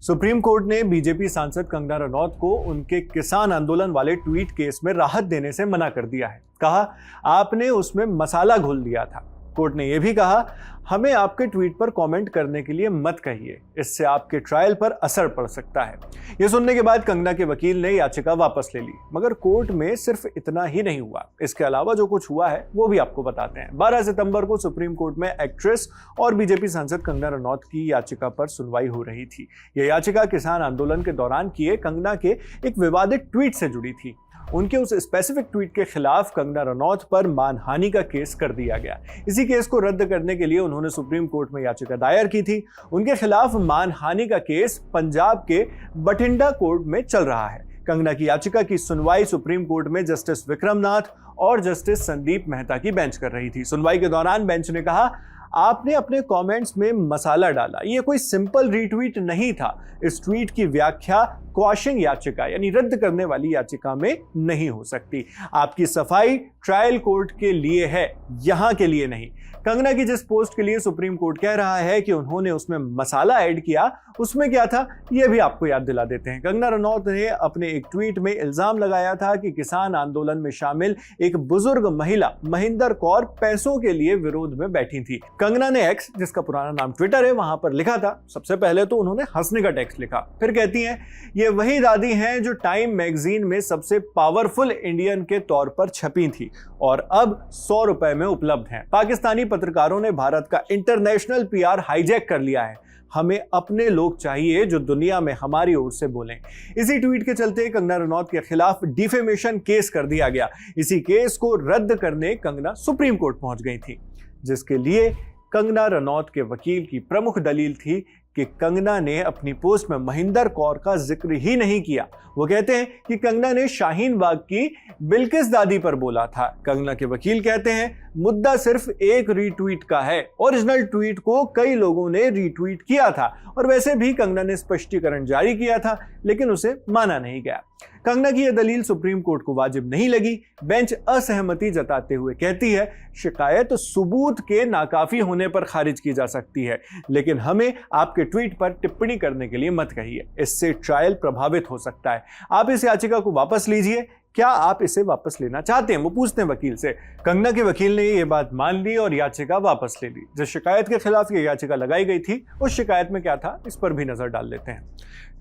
Supreme court ने BJP सांसद कंगना रनौत को उनके किसान आंदोलन वाले ट्वीट केस में राहत देने से मना कर दिया है। कहा, आपने उसमें मसाला घोल दिया था। कोर्ट ने यह भी कहा, हमें आपके ट्वीट पर कमेंट करने के लिए मत कहिए, इससे आपके ट्रायल पर असर पड़ सकता है। यह सुनने के बाद कंगना के वकील ने याचिका वापस ले ली, मगर कोर्ट में सिर्फ इतना ही नहीं हुआ। इसके अलावा जो कुछ हुआ है वो भी आपको बताते हैं। 12 सितंबर को सुप्रीम कोर्ट में एक्ट्रेस और बीजेपी सांसद कंगना रनौत की याचिका पर सुनवाई हो रही थी। यह याचिका किसान आंदोलन के दौरान किए कंगना के एक विवादित ट्वीट से जुड़ी थी। उनके उस स्पेसिफिक ट्वीट के खिलाफ कंगना रनौत पर मानहानि का केस कर दिया गया। इसी केस को रद्द करने के लिए उन्होंने सुप्रीम कोर्ट में याचिका दायर की थी। उनके खिलाफ मानहानि का केस पंजाब के बठिंडा कोर्ट में चल रहा है। कंगना की याचिका की सुनवाई सुप्रीम कोर्ट में जस्टिस विक्रम नाथ और जस्टिस संदीप मेहता की बेंच कर रही थी। सुनवाई के दौरान बेंच ने कहा, आपने अपने कमेंट्स में मसाला डाला, ये कोई सिंपल रीट्वीट नहीं था। इस ट्वीट की व्याख्या क्वॉशिंग याचिका यानी रद्द करने वाली याचिका में नहीं हो सकती। आपकी सफाई ट्रायल कोर्ट के लिए है, यहां के लिए नहीं। कंगना की जिस पोस्ट के लिए सुप्रीम कोर्ट कह रहा है कि उन्होंने उसमें मसाला ऐड किया, उसमें क्या था यह भी आपको याद दिला देते हैं। कंगना रनौत ने अपने एक ट्वीट में इल्जाम लगाया था कि किसान आंदोलन में शामिल एक बुजुर्ग महिला महिंदर कौर पैसों के लिए विरोध में बैठी थी। कंगना ने एक्स, जिसका पुराना नाम ट्विटर है, वहां पर लिखा था। सबसे पहले तो उन्होंने हंसने का टेक्स्ट लिखा, फिर कहती हैं, ये वही दादी हैं जो टाइम मैगजीन में सबसे पावरफुल इंडियन के तौर पर छपी थी और अब 100 रुपए में उपलब्ध हैं। पाकिस्तानी पत्रकारों ने भारत का इंटरनेशनल पीआर हाईजैक कर लिया है। हमें अपने लोग चाहिए जो दुनिया में हमारी ओर से बोलें। इसी ट्वीट के चलते कंगना रनौत के खिलाफ डिफेमेशन केस कर दिया गया। इसी केस को रद्द करने कंगना सुप्रीम कोर्ट पहुंच गई थी, जिसके लिए कंगना रनौत के वकील की प्रमुख दलील थी कि कंगना ने अपनी पोस्ट में महिंदर कौर का जिक्र ही नहीं किया। वो कहते हैं कि कंगना ने शाहीन बाग की बिल्किस दादी पर बोला था। कंगना के वकील कहते हैं, मुद्दा सिर्फ एक रीट्वीट का है, ओरिजिनल ट्वीट को कई लोगों ने रीट्वीट किया था और वैसे भी कंगना ने स्पष्टीकरण जारी किया था, लेकिन उसे माना नहीं गया। कंगना की यह दलील सुप्रीम कोर्ट को वाजिब नहीं लगी। बेंच असहमति जताते हुए कहती है, शिकायत सबूत के नाकाफी होने पर खारिज की जा सकती है, लेकिन हमें आपके ट्वीट पर टिप्पणी करने के लिए मत कहिए, इससे ट्रायल प्रभावित हो सकता है। आप इस याचिका को वापस लीजिए। क्या आप इसे वापस लेना चाहते हैं, वो पूछते हैं वकील से। कंगना के वकील ने यह बात मान ली और याचिका वापस ले ली। जिस शिकायत के खिलाफ यह याचिका लगाई गई थी, उस शिकायत में क्या था, इस पर भी नजर डाल लेते हैं।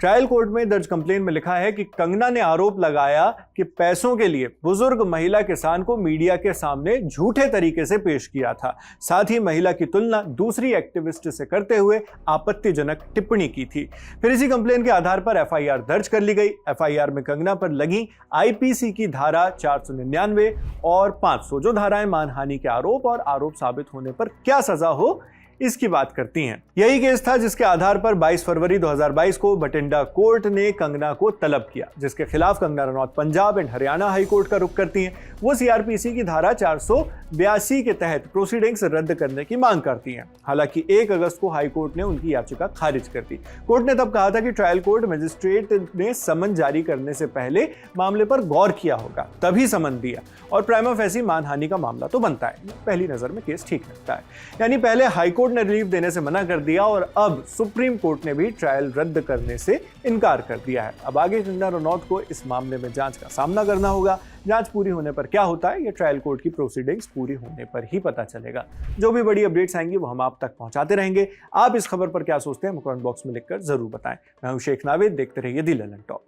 ट्रायल कोर्ट में दर्ज कंप्लेन में लिखा है कि कंगना ने आरोप लगाया कि पैसों के लिए बुजुर्ग महिला किसान को मीडिया के सामने झूठे तरीके से पेश किया था। साथ ही महिला की तुलना दूसरी एक्टिविस्ट से करते हुए आपत्तिजनक टिप्पणी की थी। फिर इसी कंप्लेन के आधार पर एफआईआर दर्ज कर ली गई। एफआईआर में कंगना पर लगी आईपीसी की धारा 499 और 500, जो धाराएं मानहानि के आरोप और आरोप साबित होने पर क्या सजा हो, इसकी बात करती हैं। यही केस था जिसके आधार पर 22 फरवरी 2022 को बठिंडा कोर्ट ने कंगना को तलब किया, जिसके खिलाफ Kangana Ranaut Punjab and Haryana high court का रुख करती हैं। वो सीआरपीसी की धारा 482 के तहत प्रोसीडिंग्स रद्द करने की मांग करती हैं। हालांकि 1 अगस्त को हाई कोर्ट ने उनकी याचिका खारिज कर दी। कोर्ट ने तब कहा था कि ट्रायल कोर्ट मजिस्ट्रेट ने समन जारी करने से पहले मामले पर गौर किया होगा, तभी समन दिया, और प्राइमा फेसी मानहानि का मामला तो बनता है। पहली नजर में केस ठीक लगता है। यानी पहले हाई कोर्ट ने रिलीफ देने से मना कर दिया और अब सुप्रीम कोर्ट ने भी ट्रायल रद्द करने से इनकार कर दिया है। अब आगे कंगना रनौत को इस मामले में जांच का सामना करना होगा। जांच पूरी होने पर क्या होता है, ये ट्रायल कोर्ट की प्रोसीडिंग्स पूरी होने पर ही पता चलेगा। जो भी बड़ी अपडेट्स आएंगी वो हम आप तक पहुंचाते रहेंगे। आप इस खबर पर क्या सोचते हैं, कमेंट बॉक्स में लिखकर जरूर बताएं। मैं हूं शेख नावेद, देखते रहिए दी ललन टॉक।